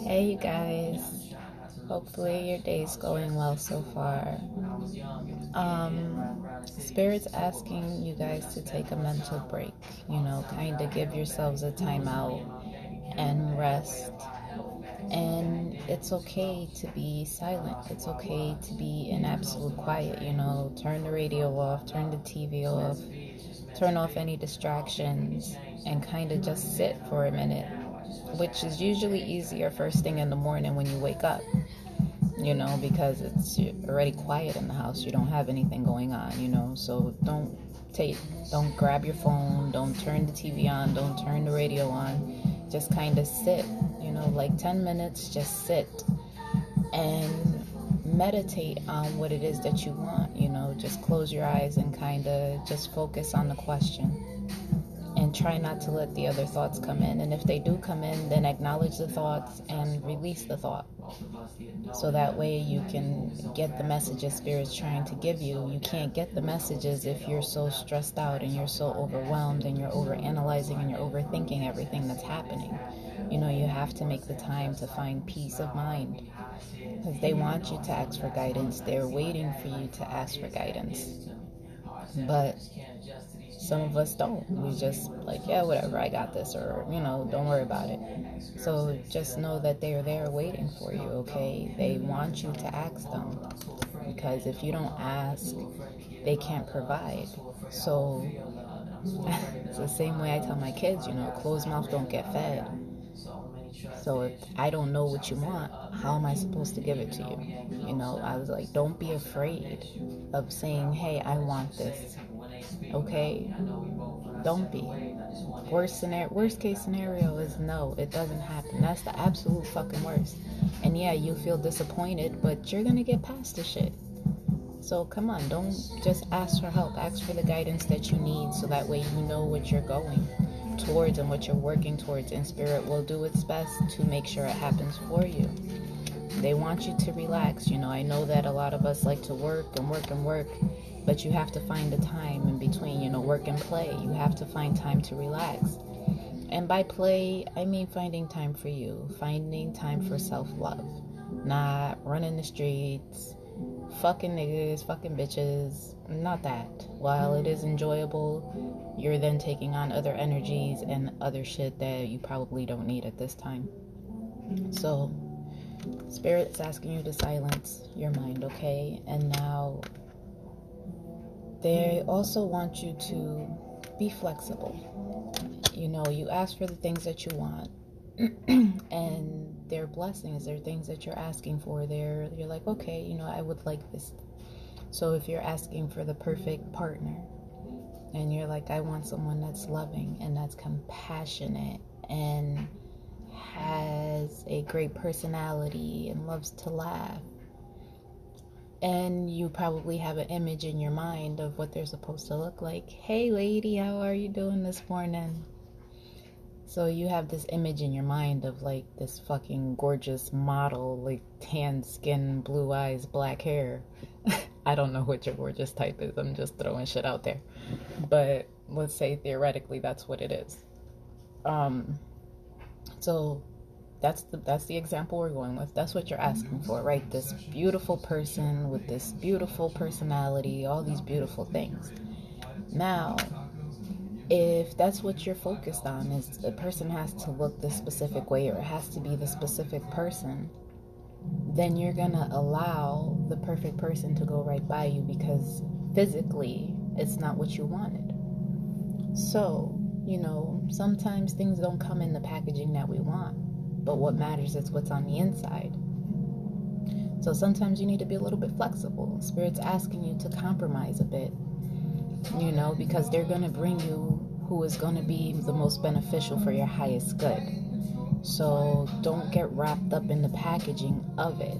Hey, you guys. Hopefully your day's going well so far. Spirit's asking you guys to take a mental break, kind of give yourselves a timeout and rest. And it's okay to be silent. It's okay to be in absolute quiet, turn the radio off, turn the TV off, turn off any distractions, and kind of just sit for a minute, which is usually easier first thing in the morning when you wake up, because it's already quiet in the house. You don't have anything going on, so don't grab your phone, don't turn the TV on, don't turn the radio on. Just kind of sit, like 10 minutes, just sit and meditate on what it is that you want, just close your eyes and kind of just focus on the question. And try not to let the other thoughts come in. And if they do come in, then acknowledge the thoughts and release the thought. So that way you can get the messages Spirit's trying to give you. You can't get the messages if you're so stressed out and you're so overwhelmed and you're overanalyzing and you're overthinking everything that's happening. You have to make the time to find peace of mind. Because they want you to ask for guidance. They're waiting for you to ask for guidance. But some of us don't. We just like, yeah, whatever, I got this, or, don't worry about it. So just know that they're there waiting for you, okay? They want you to ask them. Because if you don't ask, they can't provide. So it's the same way I tell my kids, closed mouth don't get fed. So if I don't know what you want, how am I supposed to give it to you? I was like, don't be afraid of saying, hey, I want this. Okay? Don't be. Worst case scenario is no, it doesn't happen. That's the absolute fucking worst. And yeah, you feel disappointed, but you're gonna get past the shit. So come on, don't just ask for help. Ask for the guidance that you need so that way you know what you're going towards and what you're working towards, and Spirit will do its best to make sure it happens for you. They want you to relax. I know that a lot of us like to work and work and work, but you have to find the time in between, work and play. You have to find time to relax. And by play, I mean finding time for you, finding time for self-love, not running the streets, fucking niggas, fucking bitches, not that. While it is enjoyable, you're then taking on other energies and other shit that you probably don't need at this time. So, Spirit's asking you to silence your mind, okay? And now, they also want you to be flexible. You ask for the things that you want, and they're blessings. They're things that you're asking for. You're like, okay, I would like this. So if you're asking for the perfect partner, and you're like, I want someone that's loving and that's compassionate and has a great personality and loves to laugh, and you probably have an image in your mind of what they're supposed to look like. Hey lady, how are you doing this morning? So you have this image in your mind of like this fucking gorgeous model, like tan skin, blue eyes, black hair. I don't know what your gorgeous type is. I'm just throwing shit out there. But let's say theoretically that's what it is. So that's the example we're going with. That's what you're asking for, right? This beautiful person with this beautiful personality, all these beautiful things. Now, if that's what you're focused on, is the person has to look this specific way, or it has to be the specific person, then you're gonna allow the perfect person to go right by you because physically it's not what you wanted. So, sometimes things don't come in the packaging that we want, but what matters is what's on the inside. So sometimes you need to be a little bit flexible. Spirit's asking you to compromise a bit, because they're going to bring you who is going to be the most beneficial for your highest good. So don't get wrapped up in the packaging of it,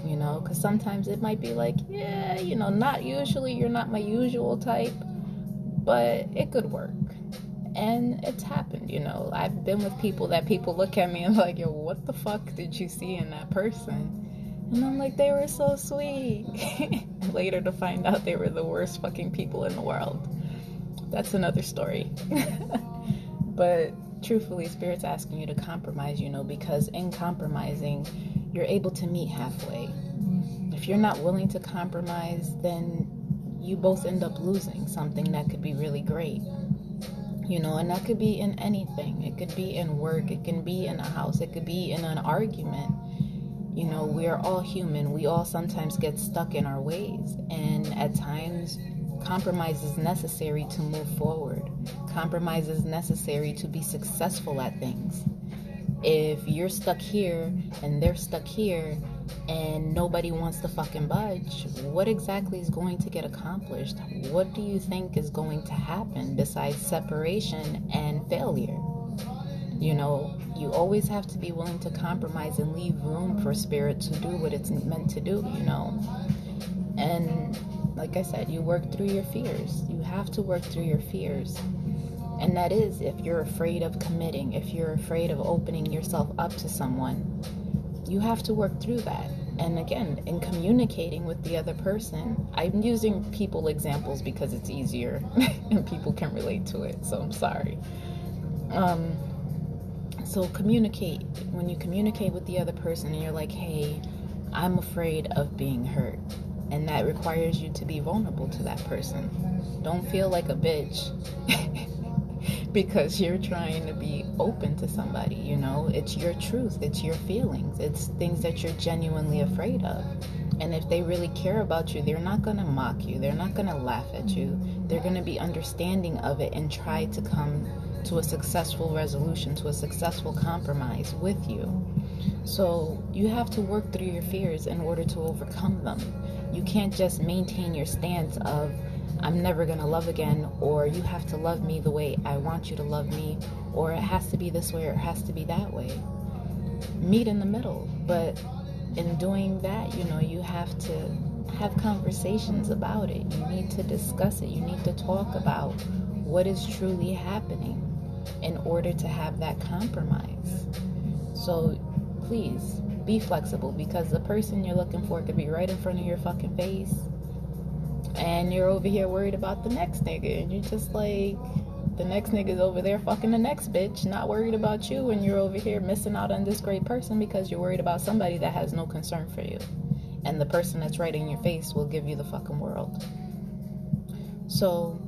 because sometimes it might be like, yeah, not usually, you're not my usual type, but it could work. And it's happened, I've been with people that people look at me and like, yo, what the fuck did you see in that person? And I'm like, they were so sweet. Later to find out they were the worst fucking people in the world. That's another story. But truthfully, Spirit's asking you to compromise, because in compromising, you're able to meet halfway. If you're not willing to compromise, then you both end up losing something that could be really great. And that could be in anything. It could be in work, it can be in a house, it could be in an argument. We are all human. We all sometimes get stuck in our ways. And at times, compromise is necessary to move forward. Compromise is necessary to be successful at things. If you're stuck here and they're stuck here and nobody wants to fucking budge, what exactly is going to get accomplished? What do you think is going to happen besides separation and failure? You always have to be willing to compromise and leave room for Spirit to do what it's meant to do, And like I said, you work through your fears. You have to work through your fears. And that is if you're afraid of committing, if you're afraid of opening yourself up to someone, you have to work through that. And again, in communicating with the other person, I'm using people examples because it's easier and people can relate to it. So I'm sorry. So communicate. When you communicate with the other person and you're like, hey, I'm afraid of being hurt. And that requires you to be vulnerable to that person. Don't feel like a bitch because you're trying to be open to somebody, It's your truth. It's your feelings. It's things that you're genuinely afraid of. And if they really care about you, they're not going to mock you. They're not going to laugh at you. They're going to be understanding of it and try to come to a successful resolution, to a successful compromise with you. So you have to work through your fears in order to overcome them. You can't just maintain your stance of, I'm never going to love again, or you have to love me the way I want you to love me, or it has to be this way or it has to be that way. Meet in the middle. But in doing that, you have to have conversations about it. You need to discuss it. You need to talk about what is truly happening in order to have that compromise. So please be flexible, because the person you're looking for could be right in front of your fucking face, and you're over here worried about the next nigga, and you're just like, the next nigga's over there fucking the next bitch, not worried about you, and you're over here missing out on this great person because you're worried about somebody that has no concern for you. And the person that's right in your face will give you the fucking world. So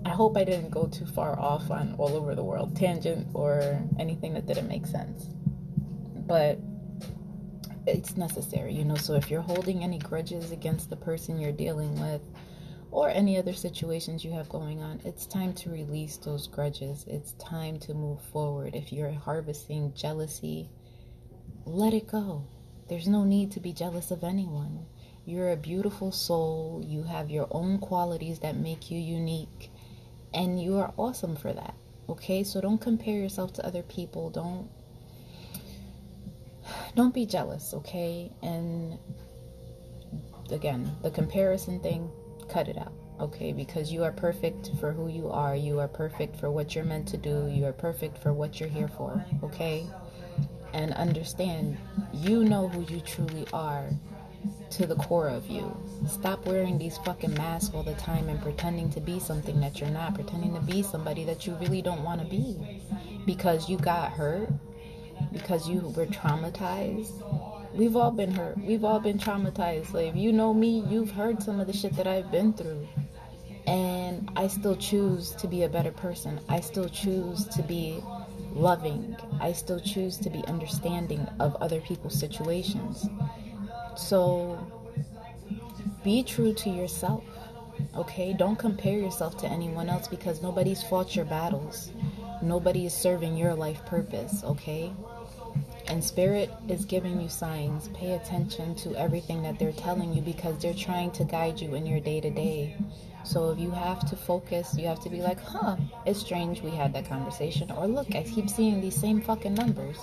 I hope I didn't go too far off on all over the world tangent or anything that didn't make sense. But it's necessary, So if you're holding any grudges against the person you're dealing with, or any other situations you have going on, it's time to release those grudges. It's time to move forward. If you're harvesting jealousy, let it go. There's no need to be jealous of anyone. You're a beautiful soul. You have your own qualities that make you unique, and you are awesome for that. Okay, so don't compare yourself to other people. Don't be jealous, okay? And again, the comparison thing, cut it out, okay? Because you are perfect for who you are. You are perfect for what you're meant to do. You are perfect for what you're here for, okay? And understand, you know who you truly are to the core of you. Stop wearing these fucking masks all the time and pretending to be something that you're not, pretending to be somebody that you really don't want to be because you got hurt, because you were traumatized. We've all been hurt. We've all been traumatized. Like, if you know me, you've heard some of the shit that I've been through. And I still choose to be a better person. I still choose to be loving. I still choose to be understanding of other people's situations. So be true to yourself, okay? Don't compare yourself to anyone else, because nobody's fought your battles. Nobody is serving your life purpose, okay? And Spirit is giving you signs. Pay attention to everything that they're telling you, because they're trying to guide you in your day-to-day. So if you have to focus, you have to be like, it's strange we had that conversation. Or look, I keep seeing these same fucking numbers,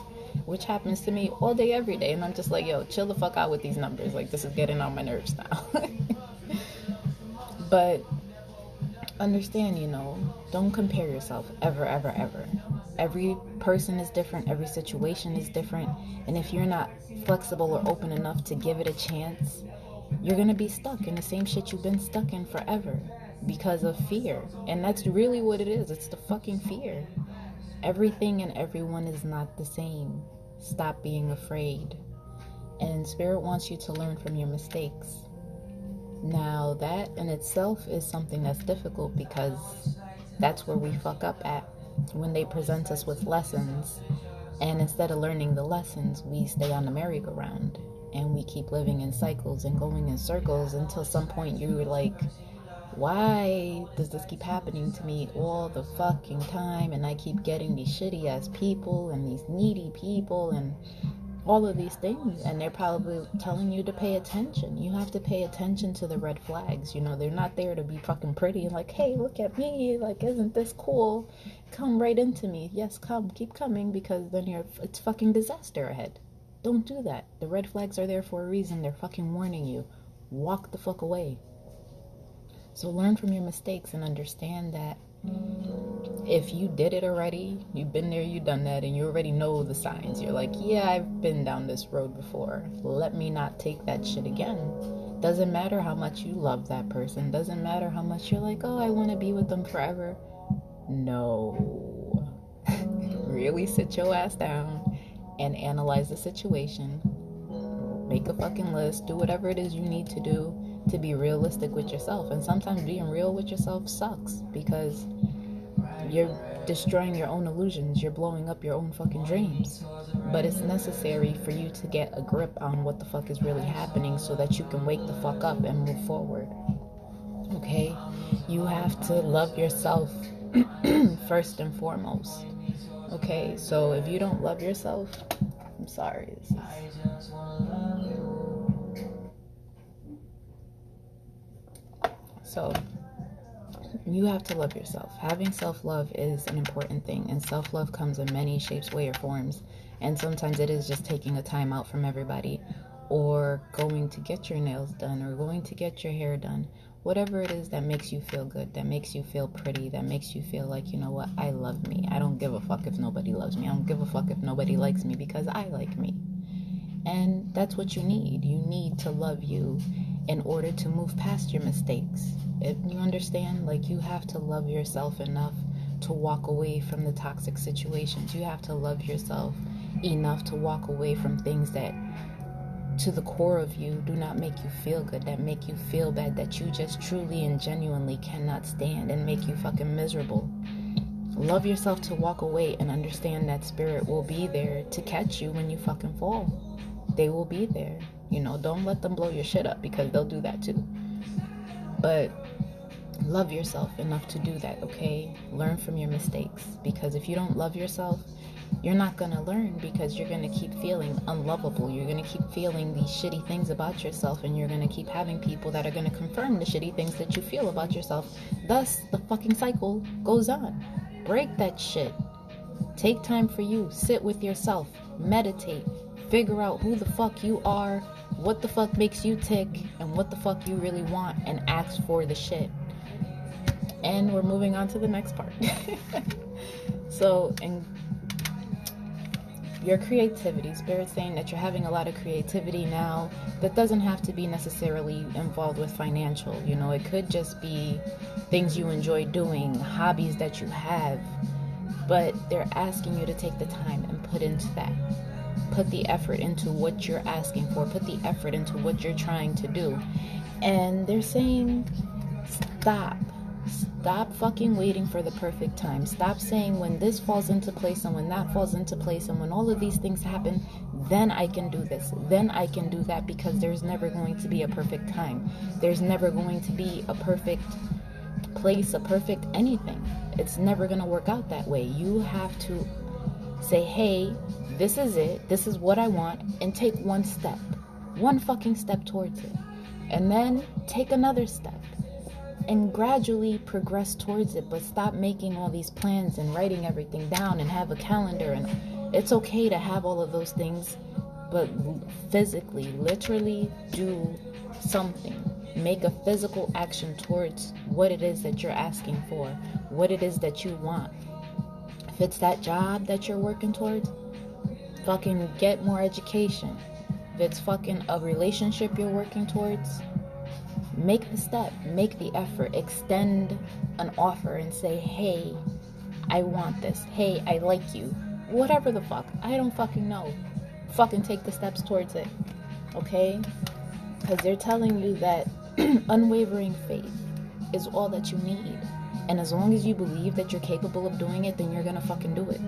which happens to me all day, every day. And I'm just like, yo, chill the fuck out with these numbers. Like, this is getting on my nerves now. But understand, don't compare yourself ever, ever, ever. Every person is different. Every situation is different. And if you're not flexible or open enough to give it a chance, you're going to be stuck in the same shit you've been stuck in forever because of fear. And that's really what it is. It's the fucking fear. Everything and everyone is not the same. Stop being afraid. And Spirit wants you to learn from your mistakes. Now, that in itself is something that's difficult because that's where we fuck up at. When they present us with lessons, and instead of learning the lessons, we stay on the merry-go-round and we keep living in cycles and going in circles until some point you're like, why does this keep happening to me all the fucking time? And I keep getting these shitty ass people and these needy people and all of these things. And they're probably telling you to pay attention. You have to pay attention to the red flags. You know, they're not there to be fucking pretty and like, hey, look at me. Like, isn't this cool? Come right into me. Yes, come. Keep coming, because then it's fucking disaster ahead. Don't do that. The red flags are there for a reason. They're fucking warning you. Walk the fuck away. So learn from your mistakes and understand that if you did it already, you've been there, you've done that, and you already know the signs. You're like, yeah, I've been down this road before. Let me not take that shit again. Doesn't matter how much you love that person. Doesn't matter how much you're like, oh, I want to be with them forever. No. Really sit your ass down and analyze the situation. Make a fucking list. Do whatever it is you need to do to be realistic with yourself. And sometimes being real with yourself sucks because you're destroying your own illusions. You're blowing up your own fucking dreams. But it's necessary for you to get a grip on what the fuck is really happening so that you can wake the fuck up and move forward. Okay? You have to love yourself first and foremost. Okay? So if you don't love yourself, I'm sorry. So you have to love yourself. Having self-love is an important thing, and self-love comes in many shapes, ways, or forms. And sometimes it is just taking a time out from everybody, or going to get your nails done, or going to get your hair done. Whatever it is that makes you feel good, that makes you feel pretty, that makes you feel like, you know what, I love me. I don't give a fuck if nobody loves me. I don't give a fuck if nobody likes me, because I like me. And that's what you need. You need to love you in order to move past your mistakes. If you understand, like, you have to love yourself enough to walk away from the toxic situations. You have to love yourself enough to walk away from things that to the core of you do not make you feel good, that make you feel bad, that you just truly and genuinely cannot stand and make you fucking miserable. Love yourself to walk away and understand that Spirit will be there to catch you when you fucking fall. They will be there. You know, don't let them blow your shit up, because they'll do that too. But love yourself enough to do that, okay? Learn from your mistakes, because if you don't love yourself, you're not going to learn, because you're going to keep feeling unlovable. You're going to keep feeling these shitty things about yourself, and you're going to keep having people that are going to confirm the shitty things that you feel about yourself. Thus, the fucking cycle goes on. Break that shit. Take time for you. Sit with yourself. Meditate. Figure out who the fuck you are, what the fuck makes you tick, and what the fuck you really want, and ask for the shit. And we're moving on to the next part. So, in your creativity, Spirit's saying that you're having a lot of creativity now that doesn't have to be necessarily involved with financial. You know, it could just be things you enjoy doing, hobbies that you have, but they're asking you to take the time and put into that. Put the effort into what you're asking for. Put the effort into what you're trying to do. And they're saying, stop. Stop fucking waiting for the perfect time. Stop saying when this falls into place and when that falls into place and when all of these things happen, then I can do this. Then I can do that, because there's never going to be a perfect time. There's never going to be a perfect place, a perfect anything. It's never going to work out that way. You have to say, hey, this is it. This is what I want. And take one step. One fucking step towards it. And then take another step. And gradually progress towards it. But stop making all these plans and writing everything down and have a calendar. And it's okay to have all of those things. But physically, literally do something. Make a physical action towards what it is that you're asking for. What it is that you want. If it's that job that you're working towards, fucking get more education. If it's fucking a relationship you're working towards, make the step, make the effort, extend an offer and say, hey, I want this. Hey, I like you. Whatever the fuck. I don't fucking know. Fucking take the steps towards it. Okay? Because they're telling you that unwavering faith is all that you need. And as long as you believe that you're capable of doing it, then you're gonna fucking do it.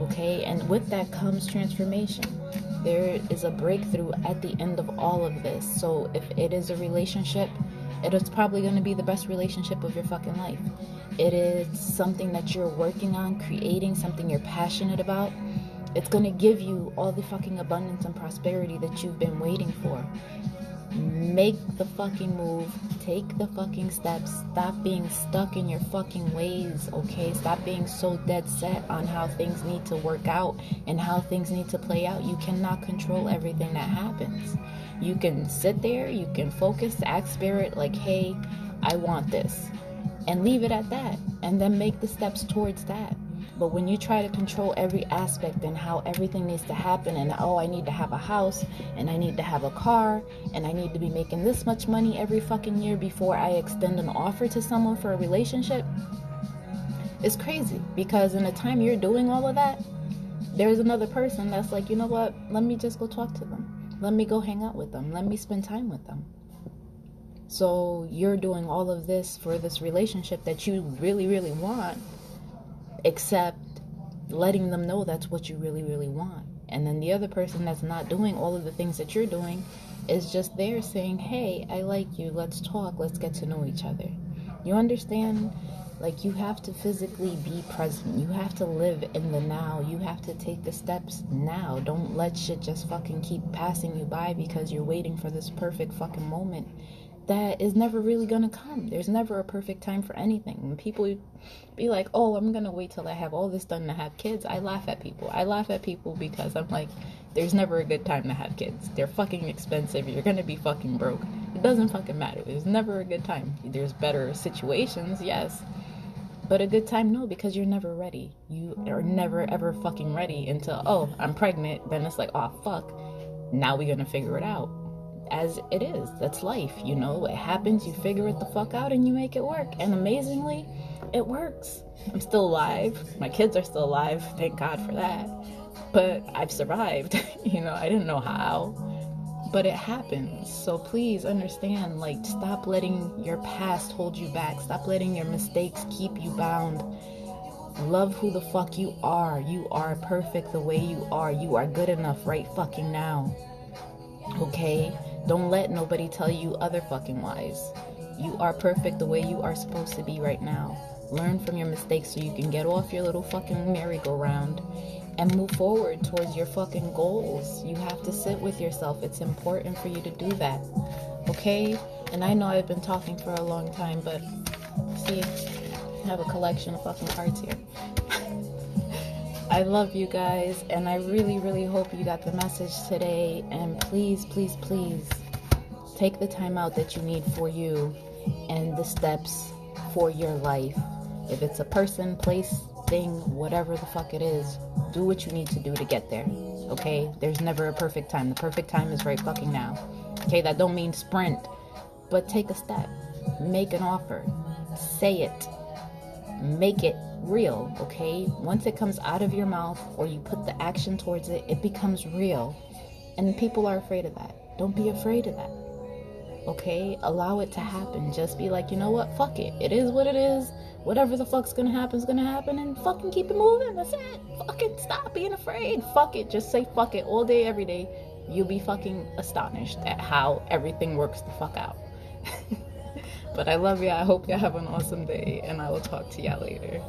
Okay? And with that comes transformation. There is a breakthrough at the end of all of this. So if it is a relationship, it is probably going to be the best relationship of your fucking life. It is something that you're working on, creating, something you're passionate about. It's going to give you all the fucking abundance and prosperity that you've been waiting for. Make the fucking move. Take the fucking steps. Stop being stuck in your fucking ways, okay? Stop being so dead set on how things need to work out and how things need to play out. You cannot control everything that happens. You can sit there, you can focus, ask spirit like, hey, I want this. And leave it at that. And then make the steps towards that. But when you try to control every aspect and how everything needs to happen, and oh, I need to have a house, and I need to have a car, and I need to be making this much money every fucking year before I extend an offer to someone for a relationship, it's crazy. Because in the time you're doing all of that, there's another person that's like, you know what, let me just go talk to them. Let me go hang out with them. Let me spend time with them. So you're doing all of this for this relationship that you really, really want, except letting them know that's what you really, really want. And then the other person that's not doing all of the things that you're doing is just there saying, hey, I like you, let's talk, let's get to know each other. You understand? Like, you have to physically be present. You have to live in the now. You have to take the steps now. Don't let shit just fucking keep passing you by because you're waiting for this perfect fucking moment that is never really gonna come. There's never a perfect time for anything. When people be like, oh, I'm gonna wait till I have all this done to have kids, I laugh at people. I laugh at people because I'm like, there's never a good time to have kids. They're fucking expensive. You're gonna be fucking broke. It doesn't fucking matter. There's never a good time. There's better situations, yes, but a good time, no, because you're never ready. You are never ever fucking ready until, oh, I'm pregnant. Then it's like, oh, fuck. Now we're gonna figure it out. As it is. That's life, you know. It happens, you figure it the fuck out, and you make it work. And amazingly, it works. I'm still alive. My kids are still alive. Thank God for that. But I've survived. You know, I didn't know how. But it happens. So please understand, like, stop letting your past hold you back. Stop letting your mistakes keep you bound. Love who the fuck you are. You are perfect the way you are. You are good enough right fucking now. Okay? Don't let nobody tell you other fucking wise. You are perfect the way you are supposed to be right now. Learn from your mistakes so you can get off your little fucking merry-go-round and move forward towards your fucking goals. You have to sit with yourself. It's important for you to do that. Okay? And I know I've been talking for a long time, but see, I have a collection of fucking cards here. I love you guys, and I really, really hope you got the message today. And please, please, please take the time out that you need for you and the steps for your life. If it's a person, place, thing, whatever the fuck it is, do what you need to do to get there. Okay? There's never a perfect time. The perfect time is right fucking now. Okay? That don't mean sprint, but take a step. Make an offer. Say it. Make it real, okay? Once it comes out of your mouth or you put the action towards it, it becomes real. And people are afraid of that. Don't be afraid of that, okay? Allow it to happen. Just be like, you know what? Fuck it. It is what it is. Whatever the fuck's gonna happen is gonna happen, and fucking keep it moving. That's it. Fucking stop being afraid. Fuck it. Just say fuck it all day, every day. You'll be fucking astonished at how everything works the fuck out. But I love you. I hope you have an awesome day, and I will talk to y'all later.